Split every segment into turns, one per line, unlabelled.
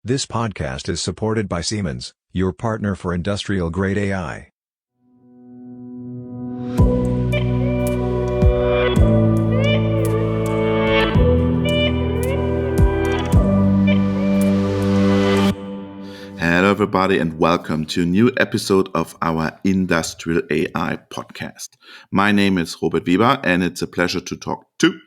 This podcast is supported by Siemens, your partner for industrial-grade AI.
Hello, everybody, and welcome to a new episode of our Industrial AI podcast. My name is Robert Weber, and it's a pleasure to talk to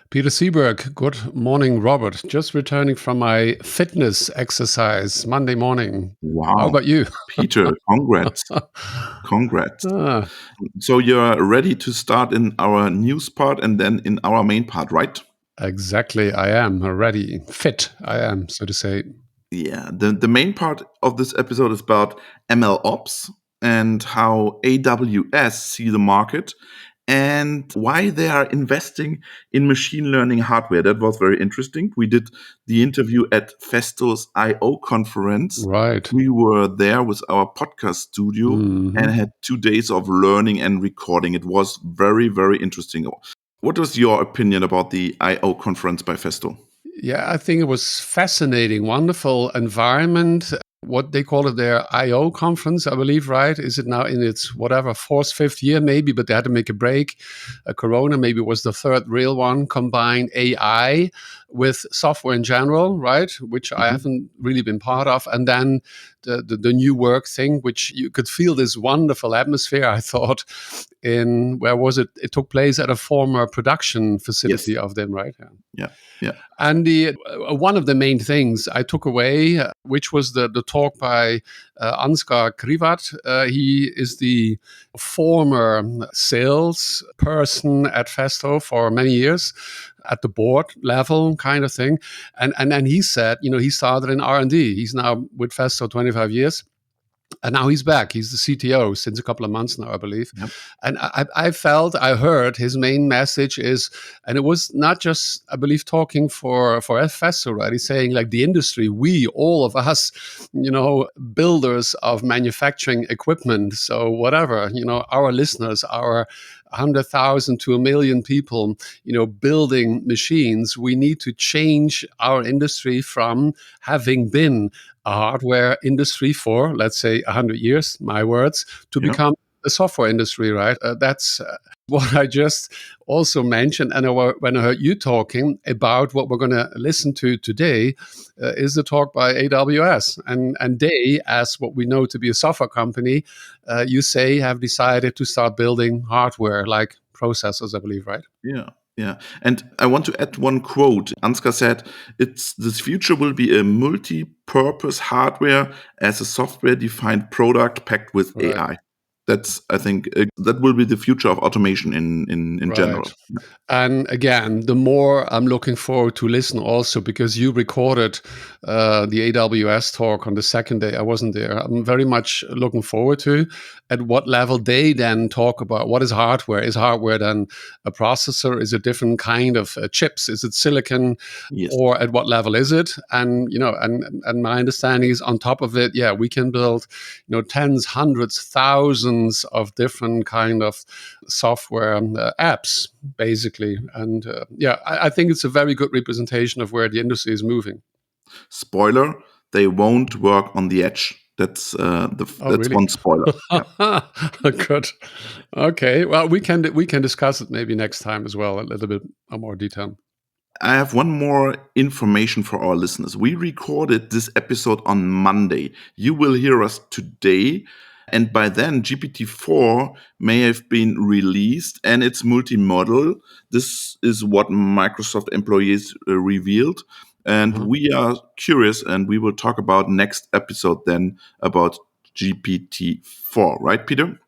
Peter Seberg. Good morning, Robert. Just returning from my fitness exercise Monday morning.
Wow.
How about you?
Peter, congrats. Congrats.
Ah,
So you're ready to start in our news part and then in our main part, right?
exactly. I am ready. Fit, I am, so to say.
Yeah, the main part of this episode is about MLOps and how AWS see the market and why they are investing in machine learning hardware. That was very interesting. We did the interview at Festo's io conference.
Right.
We were there with our podcast studio and had 2 days of learning and recording. It was very, very interesting. What was your opinion about the io conference by Festo?
Yeah, I think it was fascinating, wonderful environment. What they call it their io conference, I believe, right? Is it now in its whatever fourth, fifth year, maybe? But they had to make a break. Corona maybe was the third real one. Combine AI with software in general, right? Which I haven't really been part of, and then the new work thing, which you could feel this wonderful atmosphere. I thought in where was it? It took place at a former production facility of them, right?
Yeah. Yeah.
And the one of the main things I took away, which was the talk by Ansgar Krivat. He is the former sales person at Festo for many years, at the board level kind of thing. And he said, he started in R&D. He's now with Festo 25 years. And now he's back. He's the CTO since a couple of months now, I believe. Yep. And I heard his main message is, and it was not just, I believe, talking for Festo, right? He's saying like the industry, we, all of us, builders of manufacturing equipment. So whatever, our listeners, our 100,000 to 1 million people, building machines, we need to change our industry from having been a hardware industry for, let's say, 100 years, my words, to become a software industry, right? That's what I just also mentioned. And when I heard you talking about what we're going to listen to today, is the talk by AWS. And they, as what we know to be a software company, you say have decided to start building hardware like processors, I believe, right?
Yeah. Yeah. And I want to add one quote. Ansgar said, this future will be a multi-purpose hardware as a software-defined product packed with AI. That's, I think, that will be the future of automation in general.
And again, the more I'm looking forward to listen also because you recorded the AWS talk on the second day. I wasn't there. I'm very much looking forward to at what level they then talk about what is hardware. Is hardware then a processor? Is it different kind of chips? Is it silicon? Yes. Or at what level is it? And and my understanding is on top of it, we can build tens, hundreds, thousands of different kind of software apps, basically. And I think it's a very good representation of where the industry is moving.
Spoiler, they won't work on the edge. That's
really?
One spoiler.
Good. Okay. Well, we can discuss it maybe next time as well, a little bit more detail.
I have one more information for our listeners. We recorded this episode on Monday. You will hear us today. And by then, GPT-4 may have been released and it's multimodal. This is what Microsoft employees revealed. And we are curious, and we will talk about next episode then about GPT-4. Right, Peter?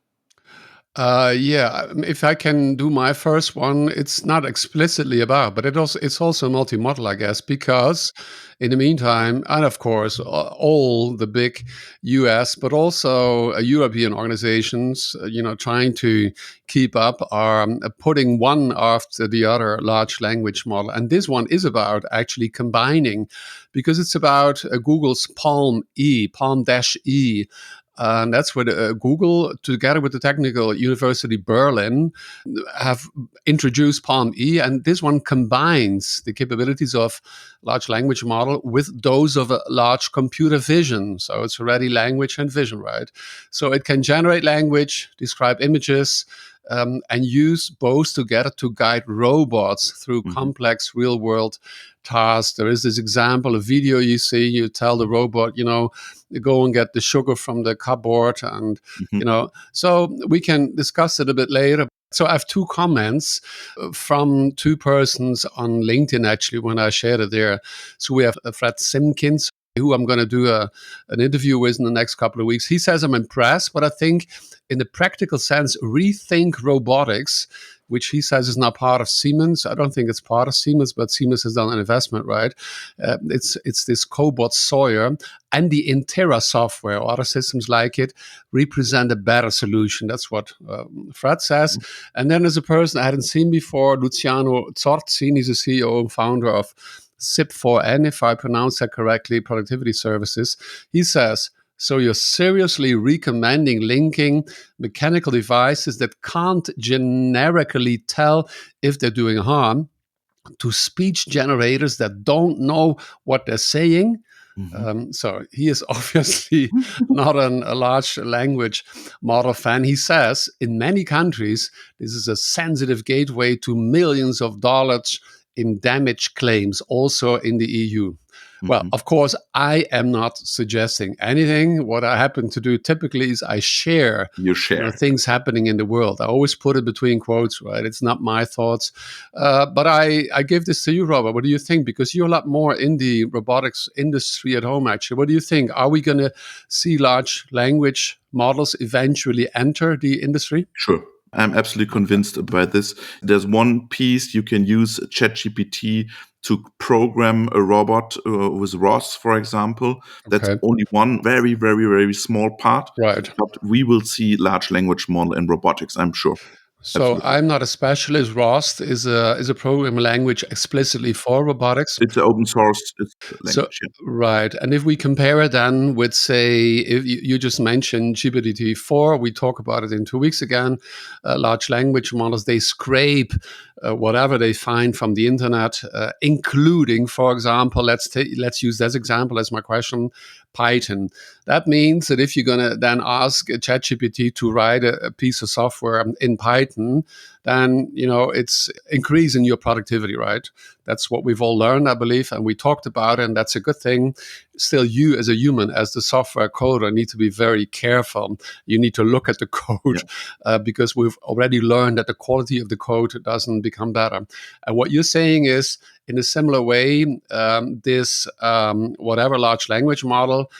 If I can do my first one, it's not explicitly about, but it's also multimodal, I guess, because in the meantime, and of course, all the big US, but also European organizations, trying to keep up are putting one after the other large language model. And this one is about actually combining, because it's about Google's Palm-E And that's what Google, together with the Technical University Berlin, have introduced Palm E. And this one combines the capabilities of large language model with those of a large computer vision. So it's already language and vision, right? So it can generate language, describe images, and use both together to guide robots through complex real world tasks. There is this example, a video you see, you tell the robot, go and get the sugar from the cupboard. And, so we can discuss it a bit later. So I have two comments from two persons on LinkedIn, actually, when I shared it there. So we have Fred Simpkins, who I'm going to do an interview with in the next couple of weeks. He says, I'm impressed, but I think in the practical sense, rethink robotics, which he says is not part of Siemens. I don't think it's part of Siemens, but Siemens has done an investment, right? It's this cobot Sawyer and the Intera software or other systems like it represent a better solution. That's what Fred says. And then there's a person I hadn't seen before, Luciano Zorzin. He's a CEO and founder of SIP4N, if I pronounce that correctly, Productivity Services. He says, so you're seriously recommending linking mechanical devices that can't generically tell if they're doing harm to speech generators that don't know what they're saying? So he is obviously not a large language model fan. He says in many countries, this is a sensitive gateway to millions of dollars in damage claims, also in the EU. Well, of course, I am not suggesting anything. What I happen to do typically is I share, things happening in the world. I always put it between quotes, right? It's not my thoughts. But I give this to you, Robert. What do you think? Because you're a lot more in the robotics industry at home, actually. What do you think? Are we going to see large language models eventually enter the industry?
Sure. I'm absolutely convinced about this. There's one piece you can use ChatGPT to program a robot with ROS, for example. That's only one very, very, very small part.
Right.
But we will see large language model in robotics, I'm sure.
So
Absolutely.
I'm not a specialist. ROS is a programming language explicitly for robotics.
It's an open source language.
Right. And if we compare it then with, say, if you just mentioned GPT-4, we talk about it in 2 weeks again, large language models, they scrape whatever they find from the internet, including, for example, let's use this example as my question, Python. That means that if you're going to then ask ChatGPT to write a piece of software in Python, then, it's increasing your productivity, right? That's what we've all learned, I believe, and we talked about it, and that's a good thing. Still, you as a human, as the software coder, need to be very careful. You need to look at the code because we've already learned that the quality of the code doesn't become better. And what you're saying is, in a similar way, this whatever large language model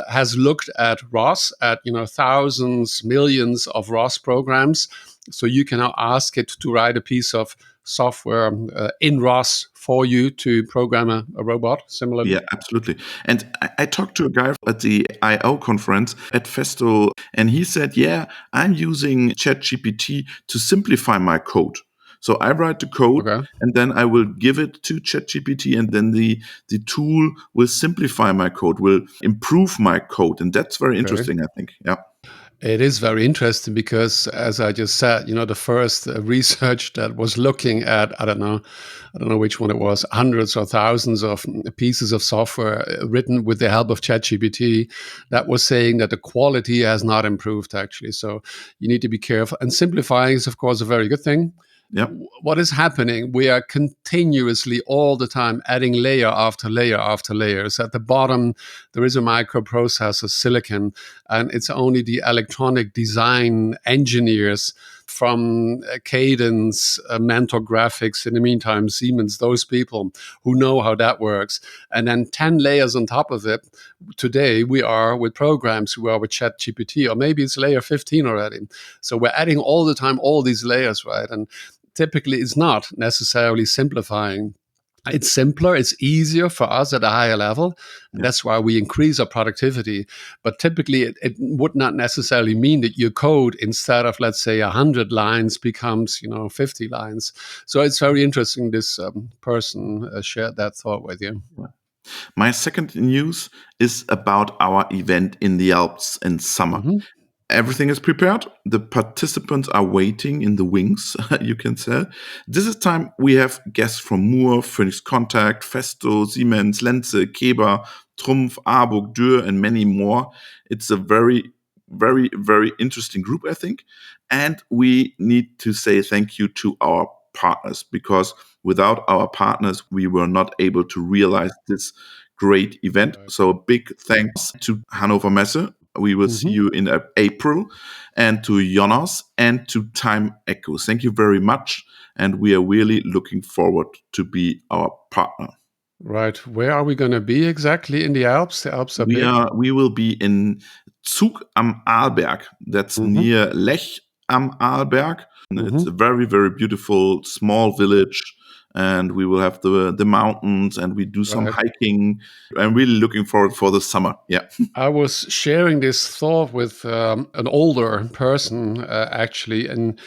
has looked at ROS, at thousands, millions of ROS programs. So you can now ask it to write a piece of software in ROS for you to program a robot, similarly.
Yeah, absolutely. And I talked to a guy at the io conference at Festo, and he said, I'm using ChatGPT to simplify my code. So I write the code and then I will give it to ChatGPT, and then the tool will simplify my code, will improve my code. And that's very interesting, I think. Yeah.
It is very interesting because, as I just said, the first research that was looking at, I don't know which one it was, hundreds or thousands of pieces of software written with the help of ChatGPT, that was saying that the quality has not improved, actually. So you need to be careful. And simplifying is, of course, a very good thing.
Yep.
What is happening? We are continuously all the time adding layer after layer after layer. So at the bottom, there is a microprocessor, silicon, and it's only the electronic design engineers from Cadence, Mentor Graphics, in the meantime, Siemens, those people who know how that works. And then 10 layers on top of it. Today, we are with programs, we are with ChatGPT, or maybe it's layer 15 already. So we're adding all the time all these layers, right? And typically, it's not necessarily simplifying. It's simpler, it's easier for us at a higher level. And that's why we increase our productivity. But typically, it would not necessarily mean that your code, instead of, let's say, 100 lines, becomes, 50 lines. So it's very interesting this person shared that thought with you.
My second news is about our event in the Alps in summer.
Hmm.
Everything is prepared. The participants are waiting in the wings, you can say. This is time we have guests from Moore, Phoenix Contact, Festo, Siemens, Lenze, Keber, Trumpf, Arburg, Dürr, and many more. It's a very, very, very interesting group, I think. And we need to say thank you to our partners, because without our partners, we were not able to realize this great event.
Right.
So a big thanks to Hannover Messe. We will see
Hmm.
you in April, and to Jonas and to Time Echo. Thank you very much. And we are really looking forward to be our partner.
Right. Where are we going to be exactly in the Alps? The Alps are big.
We will be in Zug am Arlberg. That's
Hmm.
near Lech am Arlberg. It's
Hmm.
a very, very beautiful small village. And we will have the mountains, and we do some
Right.
hiking. I'm really looking forward for the summer. Yeah.
I was sharing this thought with an older person actually, and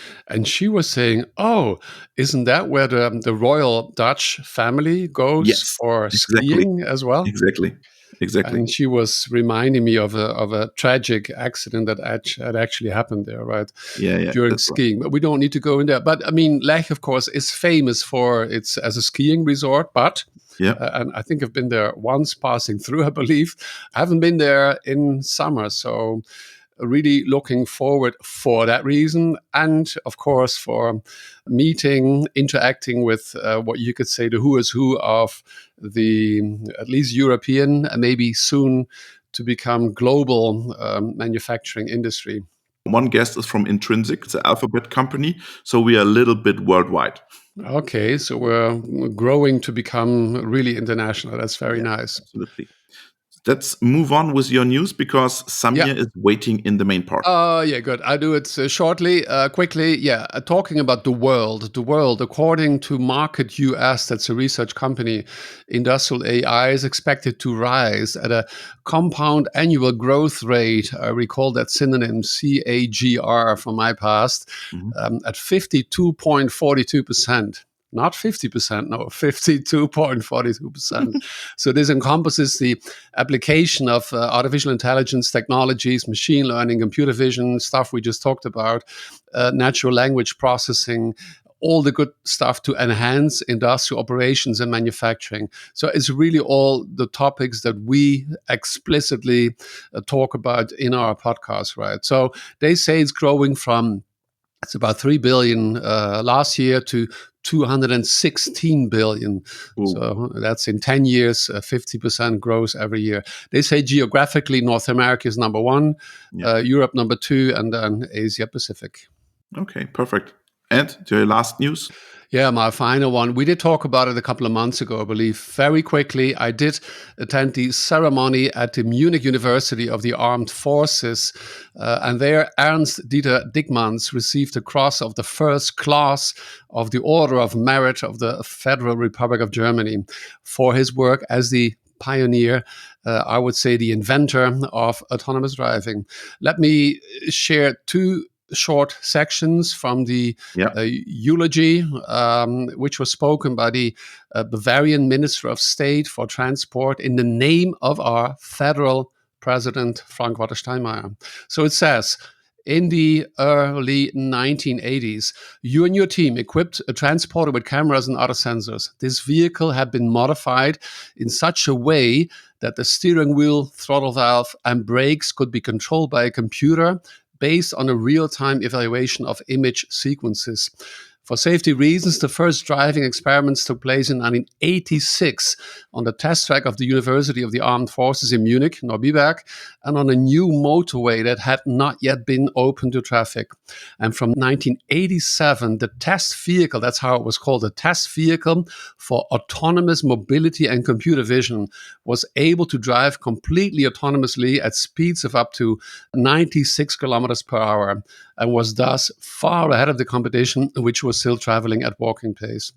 she was saying, "Oh, isn't that where the royal Dutch family goes
Yes,
for
exactly.
skiing as well?"
Exactly. Exactly.
And she was reminding me of a tragic accident that had actually happened there, right,
Yeah, yeah,
during
that's right.
skiing. But we don't need to go in there. But I mean, Lech, of course, is famous for its as a skiing resort. But
Yeah.
and I think I've been there once, passing through, I believe. I haven't been there in summer, so really looking forward for that reason, and of course for meeting, interacting with what you could say the who is who of the at least European and maybe soon to become global manufacturing industry.
One guest is from Intrinsic, it's an alphabet company. So we are a little bit worldwide.
Okay, so we're growing to become really international. That's very
Yeah,
nice.
absolutely. Let's move on with your news, because
Yeah.
Samir is waiting in the main part.
Yeah, good. I'll do it shortly, quickly. Yeah, talking about the world. The world, according to Market US, that's a research company, industrial AI is expected to rise at a compound annual growth rate. I recall that synonym CAGR from my past,
Mhm.
at 52.42%. Not 50%, no, 52.42%. So this encompasses the application of artificial intelligence technologies, machine learning, computer vision, stuff we just talked about, natural language processing, all the good stuff to enhance industrial operations and manufacturing. So it's really all the topics that we explicitly talk about in our podcast, right? So they say it's growing from it's about 3 billion last year to 216 billion.
Ooh,
So that's in 10 years, 50% growth every year. They say geographically, North America is number one,
yeah.
Europe number two, and then Asia Pacific.
Okay, perfect. And your last news?
Yeah, my final one. We did talk about it a couple of months ago, I believe. Very quickly, I did attend the ceremony at the Munich University of the Armed Forces. And there, Ernst Dieter Dickmanns received the Cross of the First Class of the Order of Merit of the Federal Republic of Germany for his work as the pioneer, I would say the inventor of autonomous driving. Let me share two short sections from the
Yeah.
eulogy, which was spoken by the Bavarian Minister of State for Transport in the name of our federal president, Frank-Walter Steinmeier. So it says, in the early 1980s, you and your team equipped a transporter with cameras and other sensors. This vehicle had been modified in such a way that the steering wheel, throttle valve, and brakes could be controlled by a computer based on a real-time evaluation of image sequences. For safety reasons, the first driving experiments took place in 1986 on the test track of the University of the Armed Forces in Munich, Neubiberg, and on a new motorway that had not yet been open to traffic. And from 1987, the test vehicle, that's how it was called, the test vehicle for autonomous mobility and computer vision, was able to drive completely autonomously at speeds of up to 96 kilometers per hour, and was thus far ahead of the competition, which was still traveling at walking pace.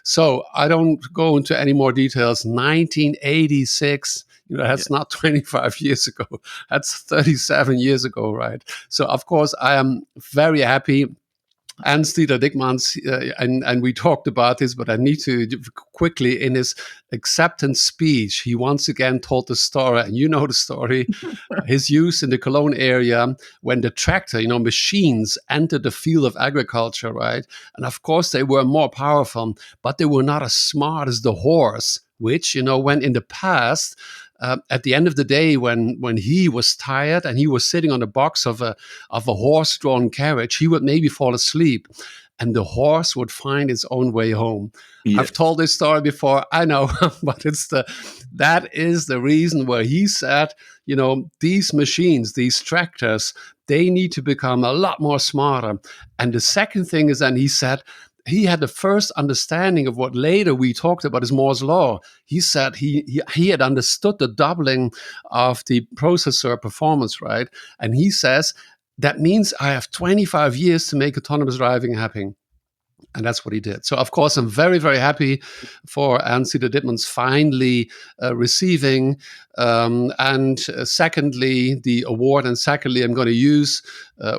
So I don't go into any more details. 1986,
Yeah.
that's not 25 years ago. That's 37 years ago, right? So, of course, I am very happy Hans-Dieter Dickmann's, and we talked about this, but I need to quickly, in his acceptance speech, he once again told the story, and you know the story, his use in the Cologne area when the tractor, machines entered the field of agriculture, right? And of course, they were more powerful, but they were not as smart as the horse, which, when in the past, at the end of the day, when he was tired and he was sitting on the box of a horse-drawn carriage, he would maybe fall asleep, and the horse would find its own way home.
Yes.
I've told this story before, I know, but that is the reason where he said, these machines, these tractors, they need to become a lot more smarter. And the second thing is, then he said, he had the first understanding of what later we talked about as Moore's law. He said he had understood the doubling of the processor performance, right? And he says, that means I have 25 years to make autonomous driving happen. And that's what he did. So, of course, I'm very, very happy for Hans-Dieter Dittmann's finally receiving. Secondly, the award. And secondly, I'm going to use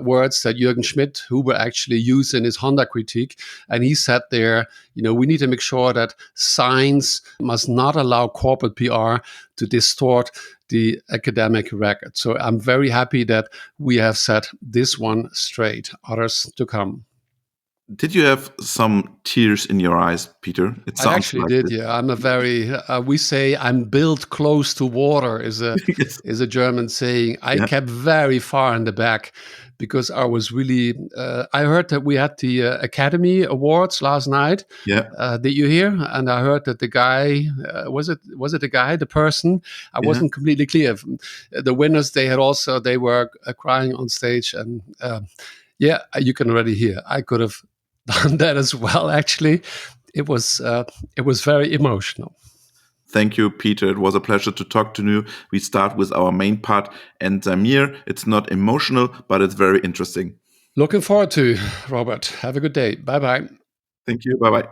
words that Jürgen Schmidt, who were actually used in his Honda critique. And he said there, we need to make sure that science must not allow corporate PR to distort the academic record. So I'm very happy that we have set this one straight. Others to come.
Did you have some tears in your eyes, Peter?
I actually did, yeah. I'm a very, we say I'm built close to water is a
Yes.
is a German saying. I kept very far in the back because I was really, I heard that we had the Academy Awards last night.
Yeah.
Did you hear? And I heard that the guy, was it the guy, the person? I wasn't completely clear. The winners, they were crying on stage. And you can already hear. I could have done that as well. Actually, it was very emotional.
Thank you, Peter. It was a pleasure to talk to you. We start with our main part, and Samir, it's not emotional, but it's very interesting.
Looking forward to, Robert. Have a good day. Bye-bye.
Thank you. Bye-bye.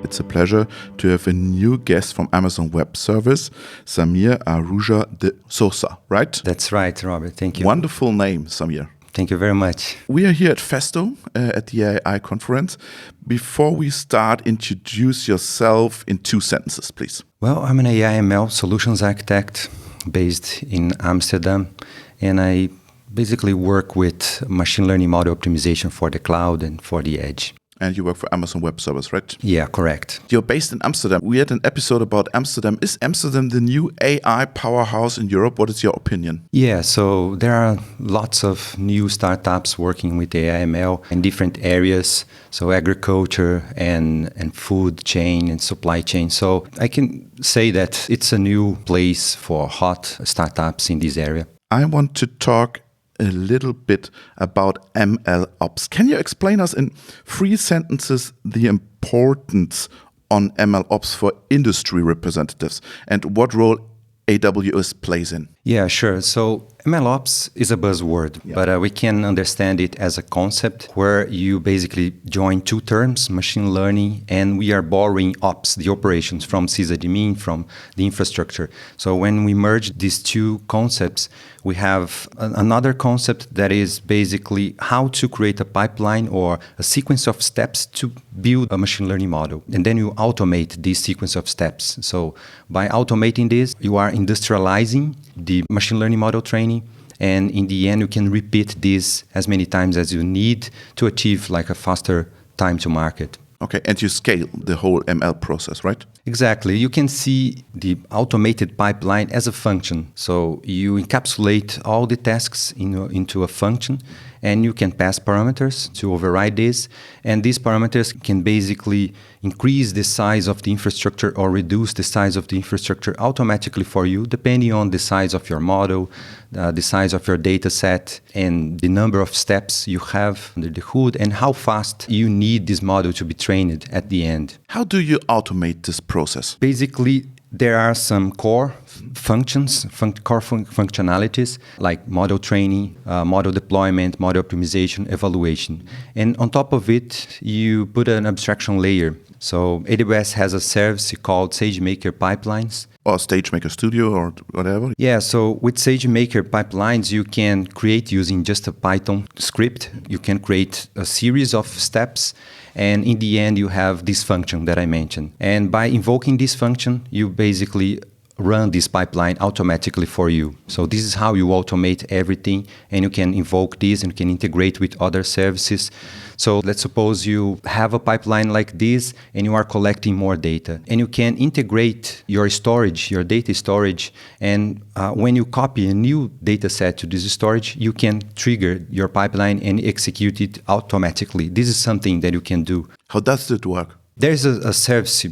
It's a pleasure to have a new guest from Amazon Web Service, Samir Araújo de Souza, right?
That's right, Robert. Thank you.
Wonderful name, Samir.
Thank you very much.
We are here at Festo at the AI conference. Before we start, introduce yourself in 2 sentences, please.
Well, I'm an AI/ML solutions architect based in Amsterdam, and I basically work with machine learning model optimization for the cloud and for the edge.
And you work for Amazon Web Service, right?
Yeah, correct.
You're based in Amsterdam. We had an episode about Amsterdam. Is Amsterdam the new AI powerhouse in Europe? What is your opinion?
Yeah, so there are lots of new startups working with AI/ML in different areas. So agriculture and food chain and supply chain. So I can say that it's a new place for hot startups in this area.
I want to talk a little bit about MLOps. Can you explain us in 3 sentences the importance on MLOps for industry representatives and what role AWS plays in?
Yeah, sure. So MLOps is a buzzword, but we can understand it as a concept where you basically join 2 terms, machine learning, and we are borrowing ops, the operations, from sysadmin, from the infrastructure. So when we merge these 2 concepts, we have another concept that is basically how to create a pipeline or a sequence of steps to build a machine learning model. And then you automate this sequence of steps. So by automating this, you are industrializing the machine learning model training. And in the end, you can repeat this as many times as you need to achieve like a faster time to market.
Okay, and you scale the whole ML process, right?
Exactly. You can see the automated pipeline as a function. So you encapsulate all the tasks into a function, and you can pass parameters to override this. And these parameters can basically increase the size of the infrastructure or reduce the size of the infrastructure automatically for you, depending on the size of your model, the size of your data set, and the number of steps you have under the hood, and how fast you need this model to be trained at the end.
How do you automate this process?
Basically, there are some core functions, core functionalities like model training, model deployment, model optimization, evaluation. And on top of it, you put an abstraction layer. So AWS has a service called SageMaker Pipelines.
or SageMaker Studio or whatever?
Yeah, so with SageMaker pipelines, you can create using just a Python script. You can create a series of steps. And in the end, you have this function that I mentioned. And by invoking this function, you basically run this pipeline automatically for you. So this is how you automate everything, and you can invoke this and you can integrate with other services. So let's suppose you have a pipeline like this and you are collecting more data, and you can integrate your storage, your data storage, and when you copy a new data set to this storage, you can trigger your pipeline and execute it automatically. This is something that you can do.
How does it work?
There's a service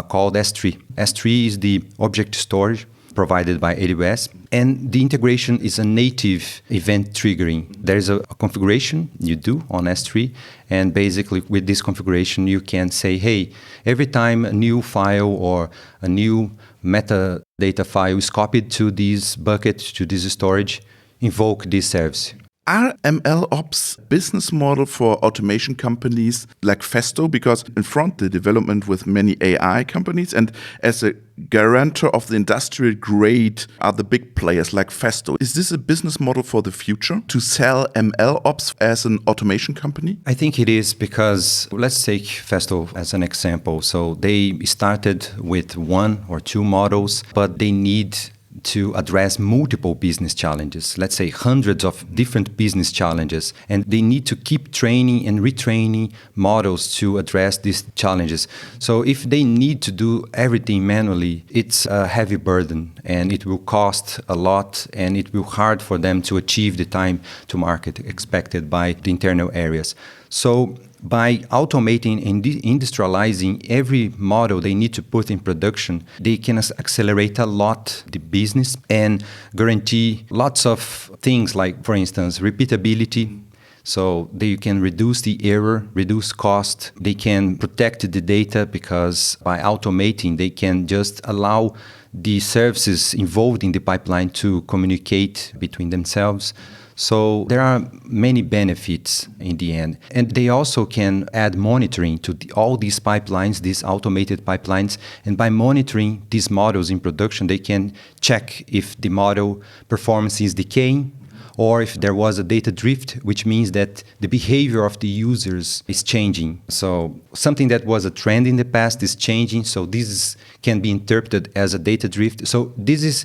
called S3. S3 is the object storage provided by AWS, and the integration is a native event triggering. There's a configuration you do on S3, and basically with this configuration you can say, hey, every time a new file or a new metadata file is copied to this bucket, to this storage, invoke this service.
Are MLOps business model for automation companies like Festo? Because in front the development with many AI companies, and as a guarantor of the industrial grade are the big players like Festo. Is this a business model for the future to sell MLOps as an automation company?
I think it is, because let's take Festo as an example. So they started with one or two models, but they need to address multiple business challenges, let's say hundreds of different business challenges, and they need to keep training and retraining models to address these challenges. So if they need to do everything manually, it's a heavy burden and it will cost a lot, and it will be hard for them to achieve the time to market expected by the internal areas. So by automating and industrializing every model they need to put in production, they can accelerate a lot the business and guarantee lots of things like, for instance, repeatability. So they can reduce the error, reduce cost. They can protect the data, because by automating, they can just allow the services involved in the pipeline to communicate between themselves. So there are many benefits in the end. And they also can add monitoring to all these pipelines, these automated pipelines. And by monitoring these models in production, they can check if the model performance is decaying, or if there was a data drift, which means that the behavior of the users is changing. So something that was a trend in the past is changing. So this can be interpreted as a data drift. So this is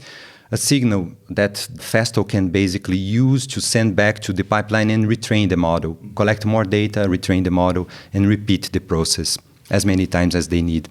a signal that Festo can basically use to send back to the pipeline and retrain the model, collect more data, retrain the model, and repeat the process as many times as they need.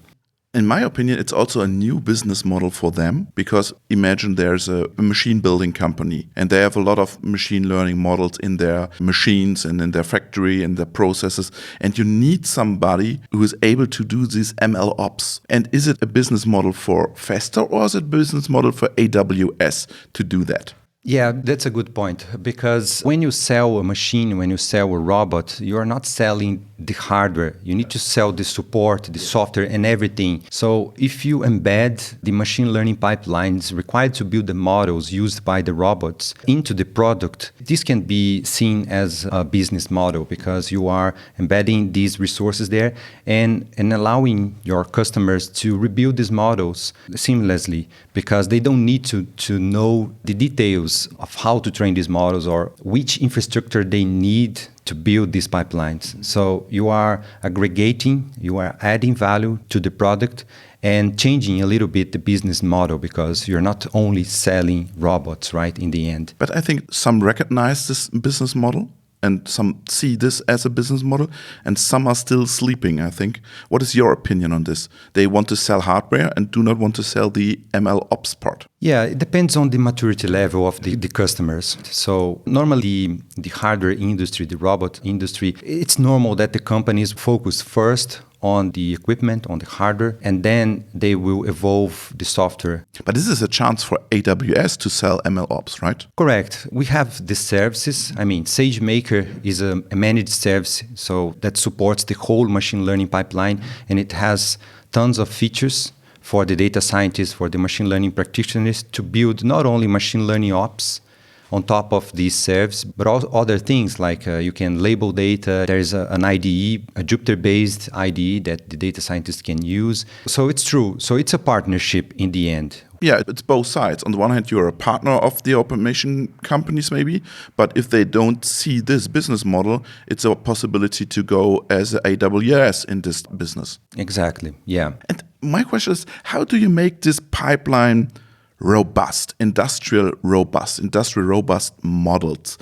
In my opinion, it's also a new business model for them, because imagine there's a machine building company and they have a lot of machine learning models in their machines and in their factory and their processes, and you need somebody who is able to do these ML ops. And is it a business model for Festo, or is it a business model for AWS to do that?
Yeah, that's a good point, because when you sell a machine, when you sell a robot, you are not selling the hardware. You need to sell the support, the software, and everything. So if you embed the machine learning pipelines required to build the models used by the robots into the product, this can be seen as a business model, because you are embedding these resources there and allowing your customers to rebuild these models seamlessly, because they don't need to know the details of how to train these models or which infrastructure they need to build these pipelines. So you are aggregating, you are adding value to the product and changing a little bit the business model, because you're not only selling robots, right, in the end.
But I think some recognize this business model and some see this as a business model, and some are still sleeping, I think. What is your opinion on this? They want to sell hardware and do not want to sell the ML ops part.
Yeah, it depends on the maturity level of the customers. So normally the hardware industry, the robot industry, it's normal that the companies focus first on the equipment, on the hardware, and then they will evolve the software.
But this is a chance for AWS to sell MLOps, right?
Correct. We have the services. I mean, SageMaker is a managed service, so that supports the whole machine learning pipeline, and it has tons of features for the data scientists, for the machine learning practitioners to build not only machine learning ops, on top of these serves, but also other things like you can label data. There's an IDE, a Jupyter-based IDE that the data scientists can use. So it's true. So it's a partnership in the end.
Yeah, it's both sides. On the one hand, you're a partner of the automation companies maybe, but if they don't see this business model, it's a possibility to go as AWS in this business.
Exactly, yeah.
And my question is, how do you make this pipeline robust, industrial robust models?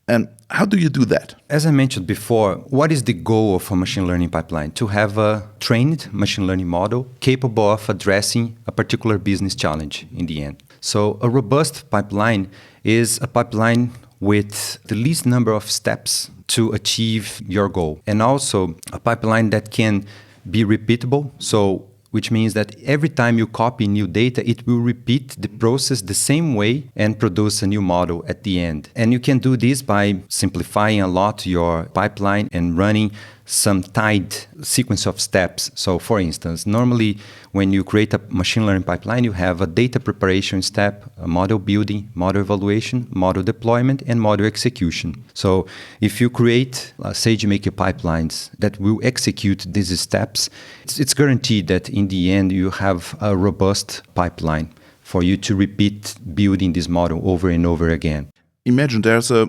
And how do you do that?
As I mentioned before, what is the goal of a machine learning pipeline? To have a trained machine learning model capable of addressing a particular business challenge in the end. So a robust pipeline is a pipeline with the least number of steps to achieve your goal. And also a pipeline that can be repeatable. So which means that every time you copy new data, it will repeat the process the same way and produce a new model at the end. And you can do this by simplifying a lot your pipeline and running some tied sequence of steps. So for instance, normally when you create a machine learning pipeline, you have a data preparation step, a model building, model evaluation, model deployment, and model execution. So if you create SageMaker pipelines that will execute these steps, it's guaranteed that in the end you have a robust pipeline for you to repeat building this model over and over again.
Imagine there's a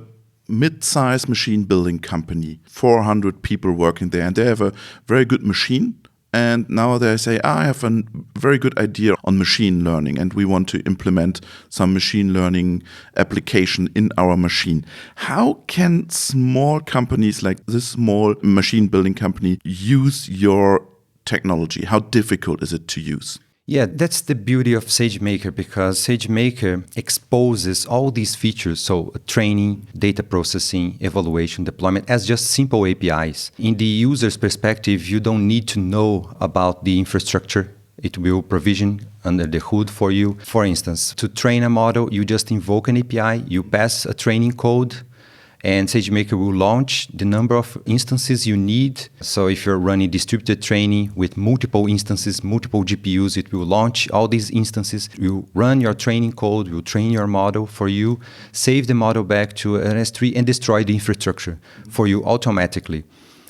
mid-sized machine building company, 400 people working there, and they have a very good machine. And now they say, I have a very good idea on machine learning, and we want to implement some machine learning application in our machine. How can small companies like this small machine building company use your technology? How difficult is it to use?
Yeah, that's the beauty of SageMaker, because SageMaker exposes all these features, so training, data processing, evaluation, deployment, as just simple APIs. In the user's perspective, you don't need to know about the infrastructure. It will provision under the hood for you. For instance, to train a model, you just invoke an API, you pass a training code, and SageMaker will launch the number of instances you need. So if you're running distributed training with multiple instances, multiple GPUs, it will launch all these instances. You run your training code, will train your model for you, save the model back to an S3 and destroy the infrastructure for you automatically.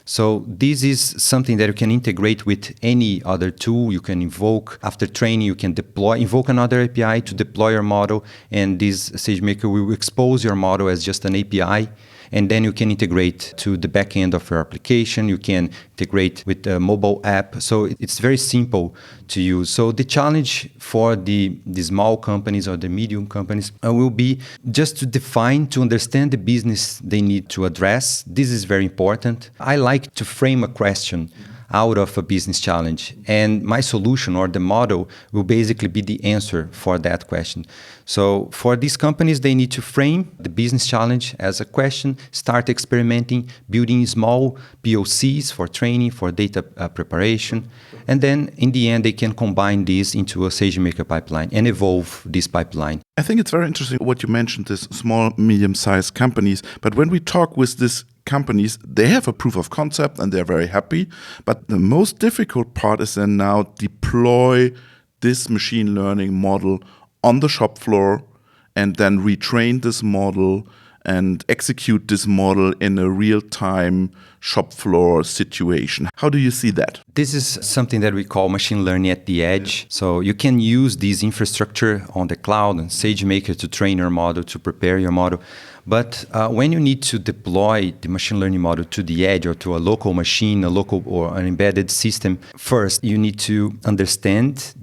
So this is something that you can integrate with any other tool. You can invoke, after training, you can invoke another API to deploy your model, and this SageMaker will expose your model as just an API, and then you can integrate to the back end of your application. You can integrate with a mobile app. So it's very simple to use. So the challenge for the small companies or the medium companies will be just to define, to understand the business they need to address. This is very important. I like to frame a question out of a business challenge, and my solution or the model will basically be the answer for that question. So for these companies, they need to frame the business challenge as a question, start experimenting, building small POCs for training, for data preparation, and then in the end, they can combine this into a SageMaker pipeline and evolve this pipeline.
I think it's very interesting what you mentioned, this small, medium-sized companies. But when we talk with these companies, they have a proof of concept and they're very happy. But the most difficult part is then now deploy this machine learning model on the shop floor and then retrain this model and execute this model in a real-time shop floor situation. How do you see that?
This is something that we call machine learning at the edge. So you can use this infrastructure on the cloud and SageMaker to train your model, to prepare your model. But when you need to deploy the machine learning model to the edge or to a local machine, a local or an embedded system, first you need to understand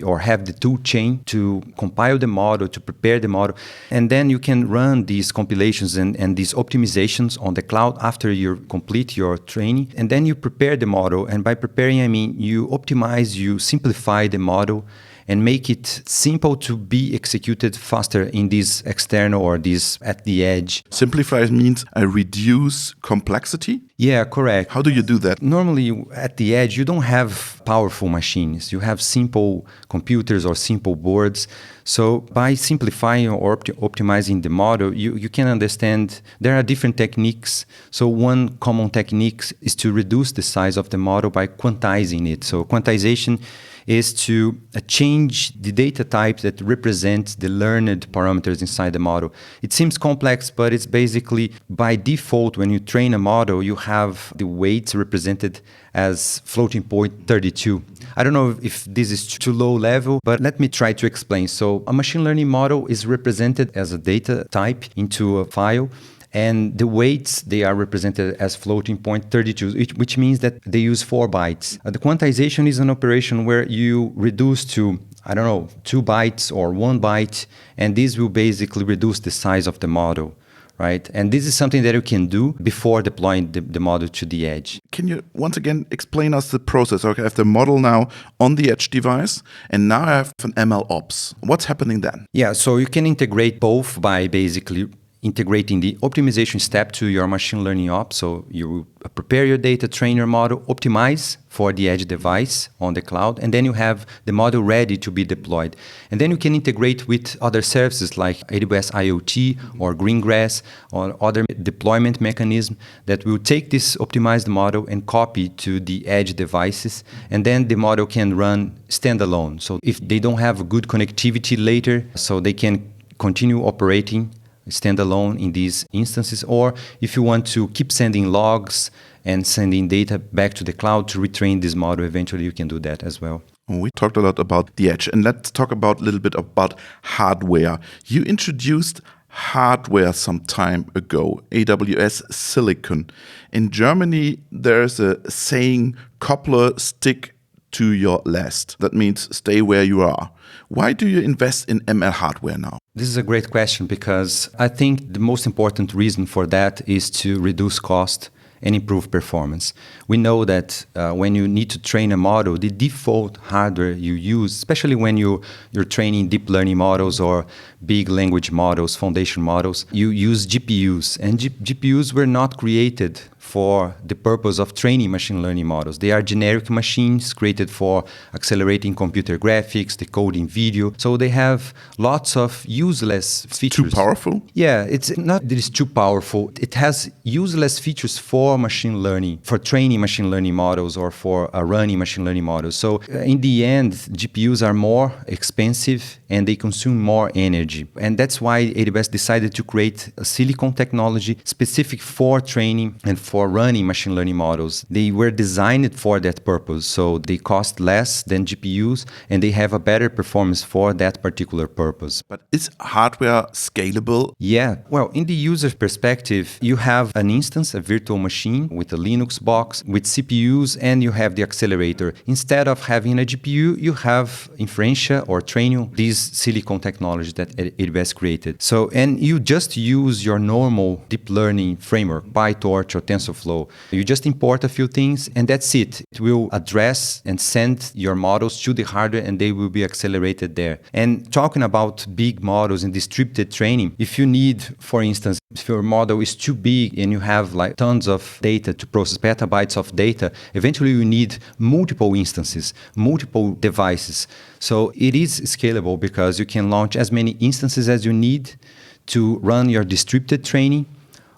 or have the tool chain to compile the model, to prepare the model. And then you can run these compilations and these optimizations on the cloud after you complete your training. And then you prepare the model. And by preparing, I mean you optimize, you simplify the model and make it simple to be executed faster in this external or this at the edge.
Simplify means I reduce complexity?
Yeah, correct.
How do you do that?
Normally at the edge, you don't have powerful machines. You have simple computers or simple boards. So by simplifying or optimizing the model, you can understand there are different techniques. So one common technique is to reduce the size of the model by quantizing it. So quantization is to change the data type that represents the learned parameters inside the model. It seems complex, but it's basically by default, when you train a model, you have the weights represented as floating point 32. I don't know if this is too low level, but let me try to explain. So a machine learning model is represented as a data type into a file. And the weights, they are represented as floating point 32, which means that they use 4 bytes. The quantization is an operation where you reduce to, 2 bytes or 1 byte, and this will basically reduce the size of the model, right? And this is something that you can do before deploying the model to the edge.
Can you once again explain us the process? Okay, I have the model now on the edge device, and now I have an MLOps. What's happening then?
Yeah, so you can integrate both by basically integrating the optimization step to your machine learning ops. So you prepare your data, train your model, optimize for the edge device on the cloud, and then you have the model ready to be deployed. And then you can integrate with other services like AWS IoT or Greengrass or other deployment mechanism that will take this optimized model and copy to the edge devices, and then the model can run standalone. So if they don't have good connectivity later, so they can continue operating standalone in these instances, or if you want to keep sending logs and sending data back to the cloud to retrain this model, eventually you can do that as well.
We talked a lot about the edge, and let's talk about a little bit about hardware. You introduced hardware some time ago, AWS Silicon. In Germany, there's a saying, "Koppler, stick to your last." That means stay where you are. Why do you invest in ML hardware now?
This is a great question, because I think the most important reason for that is to reduce cost and improve performance. We know that when you need to train a model, the default hardware you use, especially when you're training deep learning models or big language models, foundation models, you use GPUs. And GPUs were not created for the purpose of training machine learning models. They are generic machines created for accelerating computer graphics, decoding video. So they have lots of useless features.
Too powerful?
Yeah, it's not that it's too powerful. It has useless features for machine learning, for training machine learning models or for running machine learning models. So in the end, GPUs are more expensive and they consume more energy. And that's why AWS decided to create a silicon technology specific for training and for running machine learning models. They were designed for that purpose. So they cost less than GPUs and they have a better performance for that particular purpose.
But is hardware scalable?
Yeah. Well, in the user perspective, you have an instance, a virtual machine with a Linux box, with CPUs, and you have the accelerator. Instead of having a GPU, you have Inferentia or Trainium, these silicon technology that AWS created. So, and you just use your normal deep learning framework, PyTorch or TensorFlow. You just import a few things and that's it. It will address and send your models to the hardware and they will be accelerated there. And talking about big models and distributed training, if you need, for instance, if your model is too big and you have like tons of data to process, petabytes of data, eventually you need multiple instances, multiple devices. So it is scalable because you can launch as many instances as you need to run your distributed training,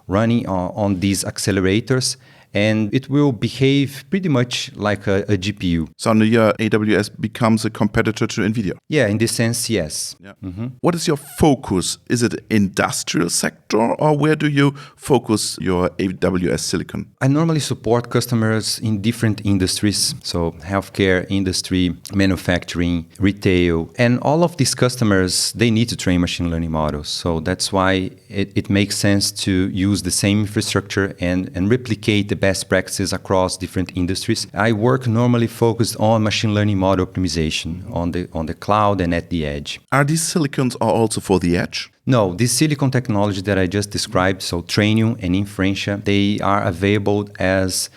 running on these accelerators, and it will behave pretty much like a GPU.
So your AWS becomes a competitor to NVIDIA?
Yeah, in this sense, yes.
Yeah. Mm-hmm. What is your focus? Is it industrial sector or where do you focus your AWS Silicon?
I normally support customers in different industries. So healthcare industry, manufacturing, retail, and all of these customers, they need to train machine learning models. So that's why it makes sense to use the same infrastructure and replicate the best practices across different industries. I work normally focused on machine learning model optimization on the cloud and at the edge.
Are these silicons also for the edge?
No, this silicon technology that I just described, so Trainium and Inferentia, they are available as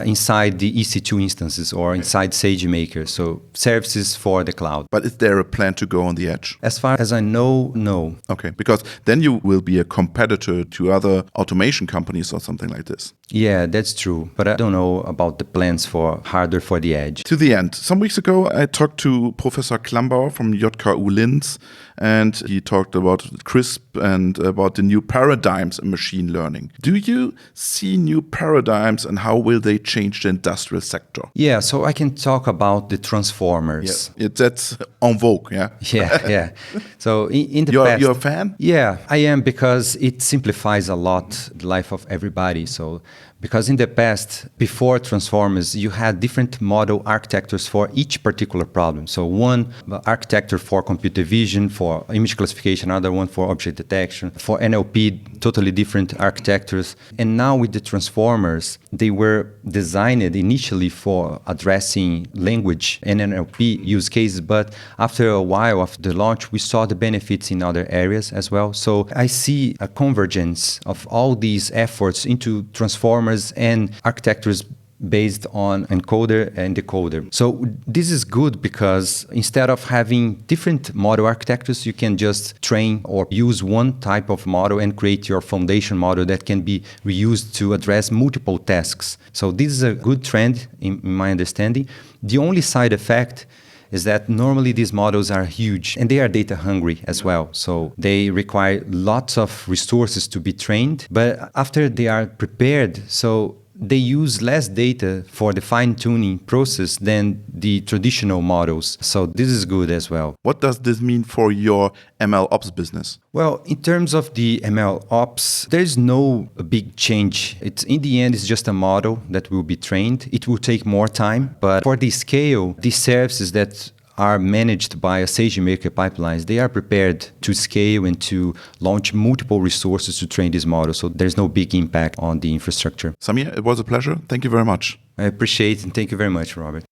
inside the EC2 instances or inside SageMaker, so services for the cloud.
But is there a plan to go on the edge?
As far as I know, no.
Okay, because then you will be a competitor to other automation companies or something like this.
Yeah, that's true. But I don't know about the plans for hardware for the edge.
To the end, some weeks ago, I talked to Professor Klambauer from JKU Linz, and he talked about CRISP and about the new paradigms in machine learning. Do you see new paradigms, and how will they change the industrial sector?
Yeah, so I can talk about the transformers.
That's en vogue, yeah?
Yeah. So in the past...
You're a fan?
Yeah, I am, because it simplifies a lot the life of everybody. So because in the past, before transformers, you had different model architectures for each particular problem. So one architecture for computer vision, for image classification, another one for object detection, for NLP, totally different architectures. And now with the transformers, they were designed initially for addressing language and NLP use cases, but after a while of the launch, we saw the benefits in other areas as well. So I see a convergence of all these efforts into transformers and architectures based on encoder and decoder. So this is good because instead of having different model architectures, you can just train or use one type of model and create your foundation model that can be reused to address multiple tasks. So this is a good trend in my understanding. The only side effect is that normally these models are huge and they are data hungry as well. So they require lots of resources to be trained, but after they are prepared, so they use less data for the fine-tuning process than the traditional models. So this is good as well.
What does this mean for your MLOps business?
Well, in terms of the MLOps, there's no big change. In the end, it's just a model that will be trained. It will take more time, but for the scale, these services that are managed by SageMaker pipelines, they are prepared to scale and to launch multiple resources to train this model. So there's no big impact on the infrastructure.
Samir, it was a pleasure. Thank you very much.
I appreciate it, and thank you very much, Robert.